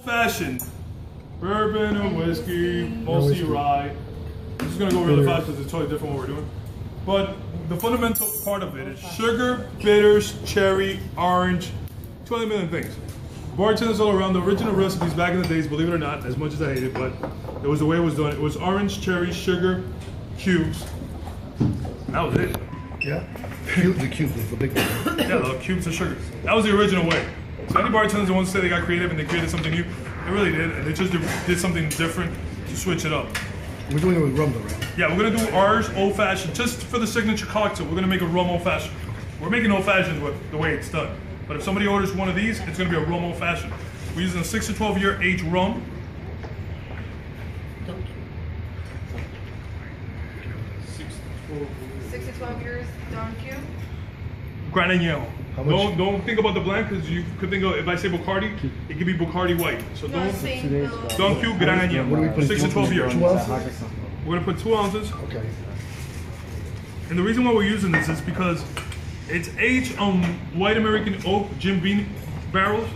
old-fashioned bourbon or whiskey, mostly rye. I'm just gonna go really fast because it's totally different what we're doing. But the fundamental part of it is sugar, bitters, cherry, orange, 20 million things. Bartenders all around, the original recipes back in the days, believe it or not, as much as I hate it, but it was the way it was done. It was orange, cherry, sugar, cubes. And that was it. Yeah. The cube was the big one. Yeah, the cubes of sugar. That was the original way. So any bartenders that want to say they got creative and they created something new, they really did. And they just did something different to switch it up. We're doing it with rum though, right? Yeah, we're gonna do ours old-fashioned, just for the signature cocktail. We're gonna make a rum old-fashioned. We're making old-fashioned with the way it's done. But if somebody orders one of these, it's gonna be a rum old-fashioned. We're using a 6 to 12 year age rum. 6 to 12 years, Don Q. Gran Añejo. How much? Don't think about the blank, because you could think of, if I say Bacardi, it could be Bacardi white. So No, I'm saying the... Don Q, Gran What do we Añejo, put? 6 to 12 years. 2 ounces? We're gonna put 2 ounces. Okay. And the reason why we're using this is because it's aged on white American oak Jim Beam barrels,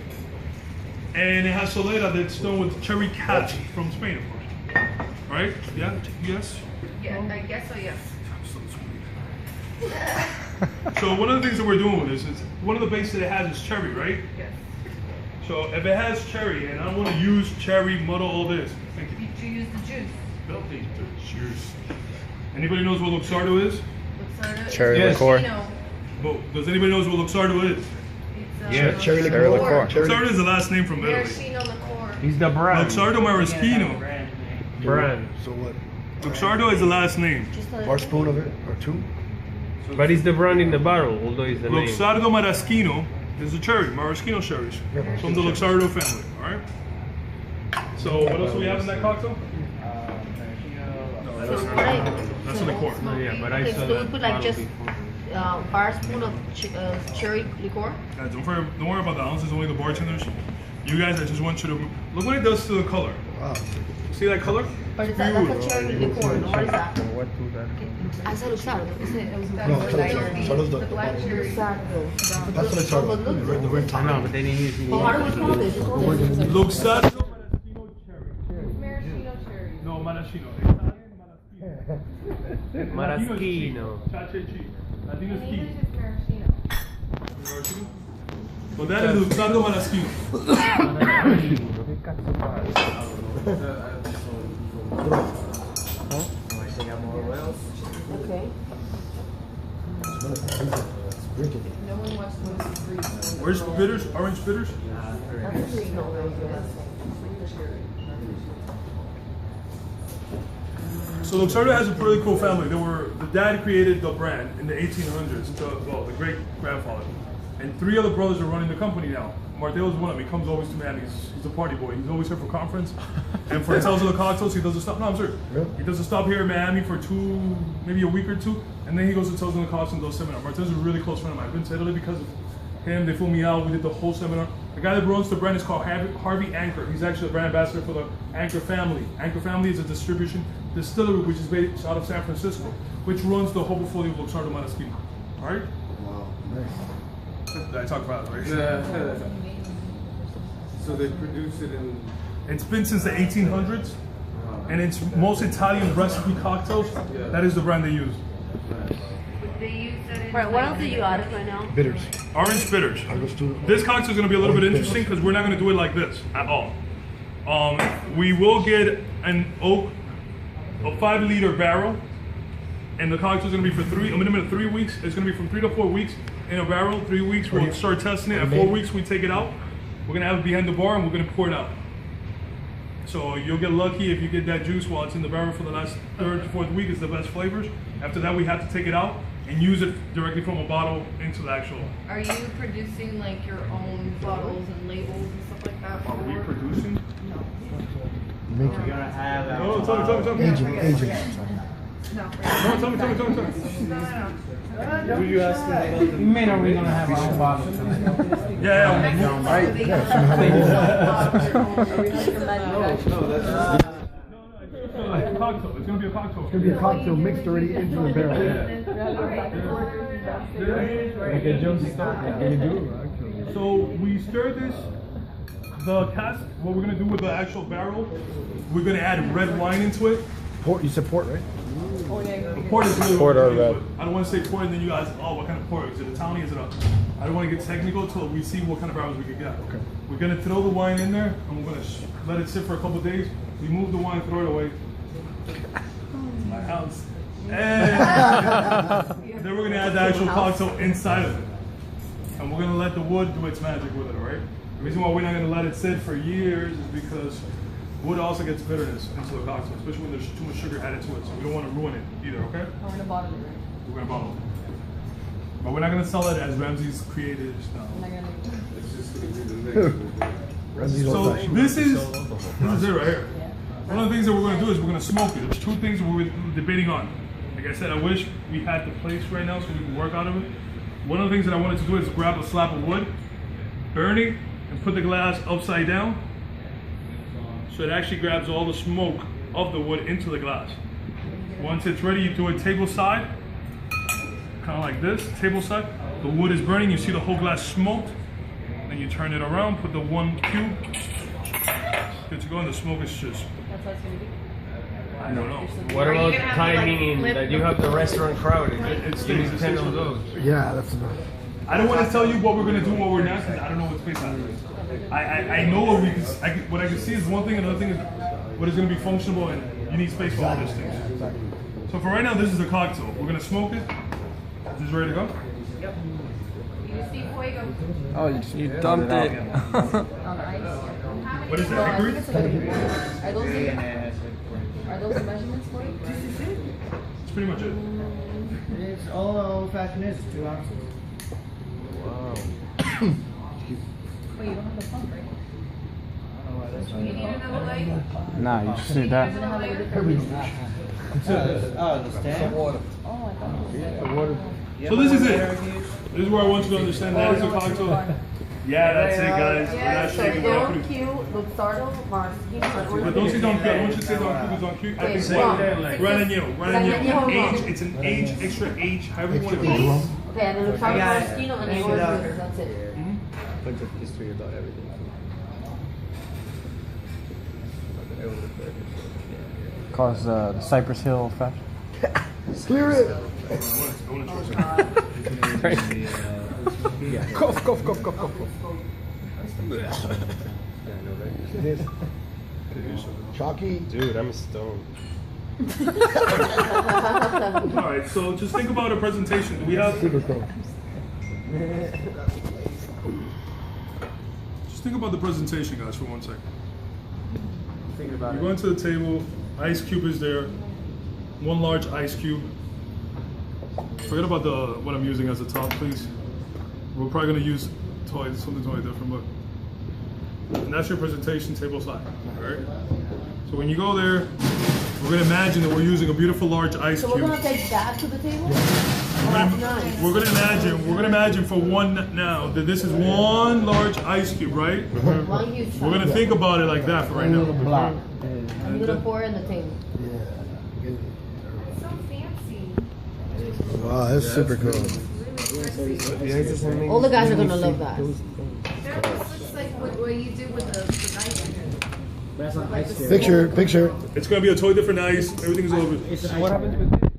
and it has Solera that's done with cherry cask from Spain, of course. Right? Yeah? Yes? Yeah, I guess so, yes. So one of the things that we're doing with this is, one of the bases that it has is cherry, right? Yes. So if it has cherry, and I don't want to use cherry, muddle all this. Thank you. Did you use the juice? Filthy juice. Anybody knows what Luxardo is? Luxardo? Cherry It's liqueur. Maraschino. Well, does anybody knows what Luxardo is? It's, Yeah, Cherry Cherry liqueur. liqueur. Cherry Luxardo is the last name from Italy. Maraschino liqueur. He's the brand. Luxardo Maraschino. Brand. So what? Luxardo is the last name. Bar spoon of it or 2? But it's the brand in the bottle, although it's the name. Luxardo Maraschino is a cherry, Maraschino cherries from the Luxardo family. All right. So what else do we have in that cocktail? No, that's a liqueur. Oh, yeah, but I Okay, saw so we that put like bottle just before. bar spoon of cherry liqueur. Don't worry about the ounces. Only the bartenders. You guys, I just want you to look what it does to the color. Wow. See that color? But it's that's a cherry liqueur. No, what is that? What to that? I said Luxardo. No, Luxardo's the black cherry. Luxardo. That's what it's called. The red I top. know, but they didn't use Oh, how do we call this? Luxardo Maraschino cherry. Maraschino cherry. No, Maraschino. Italian Maraschino. Maraschino. Cha-cha-chi. Latino is In key. English it's maraschino. Well, that is Luxardo Maraschino. Okay. No one wants to lose the free. So Where's bitters? Orange bitters? That's just not very good. So Luxardo has a really cool family. The dad created the brand in the 1800s. The great grandfather, and 3 other brothers are running the company now. Marteo is one of them. He comes always to Miami. He's a party boy. He's always here for conference, and for Tales of the Cocktails, he doesn't stop. No, I'm serious. Really? He doesn't stop here in Miami for maybe a week or 2, and then he goes to Tales of the Cocktails and does seminar. Marteo's a really close friend of mine. I've been to Italy because of him. They flew me out. We did the whole seminar. The guy that runs the brand is called Harvey Anchor. He's actually the brand ambassador for the Anchor family. Anchor family is a distribution distillery which is based out of San Francisco, which runs the whole portfolio of Luxardo Maraschino. All right? Wow. Nice. Did I talk about it, right? Yeah. So they produce it in. It's been since the 1800s, and it's most Italian recipe cocktails. That is the brand they use. would they use that in... Right, what else do you add right now? Bitters. Orange bitters. Let's do This cocktail is going to be a little bit interesting because we're not going to do it like this at all. We will get an oak, a 5-liter barrel, and the cocktail is going to be for a minimum of 3 weeks. It's going to be from 3 to 4 weeks in a barrel. 3 weeks, we'll start testing it. At 4 weeks, we take it out. We're going to have it behind the bar, and we're going to pour it out. So you'll get lucky if you get that juice while it's in the barrel for the last 3rd to 4th week. It's the best flavors. After that, we have to take it out and use it directly from a bottle into the actual. Are you producing like your own bottles and labels and stuff like that? Are we producing? Make it. No, tell me. Aging. No. No, tell me. No. Who you asking? You may not be gonna have our own bottle. Yeah. Right. Yeah. So we have Like a cocktail. It's gonna be a cocktail. It's gonna be a cocktail mixed already into the barrel. Like a juice start. You do actually. So we stir this the cask, what we're gonna do with the actual barrel, we're gonna add red wine into it. Port, you said port, right? Port is really Port what or we're gonna red? do. I don't want to say port and then you guys, oh, what kind of port? Is it a townie? Is it a? I don't want to get technical till we see what kind of barrels we can get. Okay. We're gonna throw the wine in there and we're gonna let it sit for a couple of days. Remove the wine, throw it away. My house. And then we're gonna add the actual cocktail inside of it. And we're gonna let the wood do its magic with it, alright? The reason why we're not gonna let it sit for years is because wood also gets bitterness into the cocktail, especially when there's too much sugar added to it. So we don't want to ruin it either, okay? We're gonna bottle it, right? We're gonna bottle it. But we're not gonna sell it as Ramsey's created style. We're not gonna. It's just gonna be the next. Ramsey's So old-fashioned. this is it right here. One of the things that we're gonna do is we're gonna smoke it. There's two things we're debating on. Like I said, I wish we had the place right now so we can work out of it. One of the things that I wanted to do is grab a slab of wood, burn it, and put the glass upside down. So it actually grabs all the smoke of the wood into the glass. Once it's ready, you do it table side, kind of like this, table side. The wood is burning, you see the whole glass smoked. Then you turn it around, put the one cube, good to go, and the smoke is just, That's how it's gonna be. I don't know. What Are you about gonna have to, like, timing flip that the- you have the restaurant crowded? It You stays, need it 10 stays. of those. Yeah, that's enough. I don't want to tell you what we're gonna do and what we're not, because I don't know what's based on. I know what we can. What I can see is one thing. Another thing is what is gonna be functional, and you need space for all these things. Exactly. So for right now, this is the cocktail. We're gonna smoke it. Is this ready to go? You see fuego Oh, you dumped it. on the ice. What is No, that? I Hickory? think it's like are those the measurements for you? That's pretty much it. It's all old fashioned is 2 ounces. Wait, you don't have the pump, right? You need another light? Nah, you just need that. Doesn't have like a different reason. Oh, the stand? Oh, I thought it was So this is it. This is where I want you to understand that is a cocktail. Yeah, that's it, guys. We're Yeah, not so shaking. We're not Don putting. Q, Luxardo, Marquis, But don't say Don Q. I don't want you to say Don Q because Don Q. I Okay, can rum. say Granagno. Granagno. Age. It's an age, extra age. However you want to Extra do it. rum. Okay, and then Luxardo, Yeah. Maraschino, and then Yeah. orange. That's it. Bunch of history about everything. Cause the Cypress Hill effect. Clear it. I want to try something. Cough, cough, cough, cough, cough. It is. Chalky. Dude, I'm stoned. All right. So just think about a presentation. Do we have? Super cool. Just think about the presentation, guys, for 1 second. Think about You're going to the table. Ice cube is there. One large ice cube. Forget about the what I'm using as a top, please. We're probably gonna use something totally different, but and that's your presentation table side. All right. So when you go there, we're gonna imagine that we're using a beautiful large ice So we're cube. gonna take that to the table? Oh, that's nice. We're gonna imagine for one now that this is one large ice cube, right? One huge We're gonna chunk. think about it like that for right now. block. I'm gonna pour it in the table. Yeah. so fancy. Wow, that's super cool. All the guys are gonna love that. That just looks like what you do with the ice. That's not ice cream. Picture. It's gonna be a totally different ice. Everything's over. It's an What ice happens with this?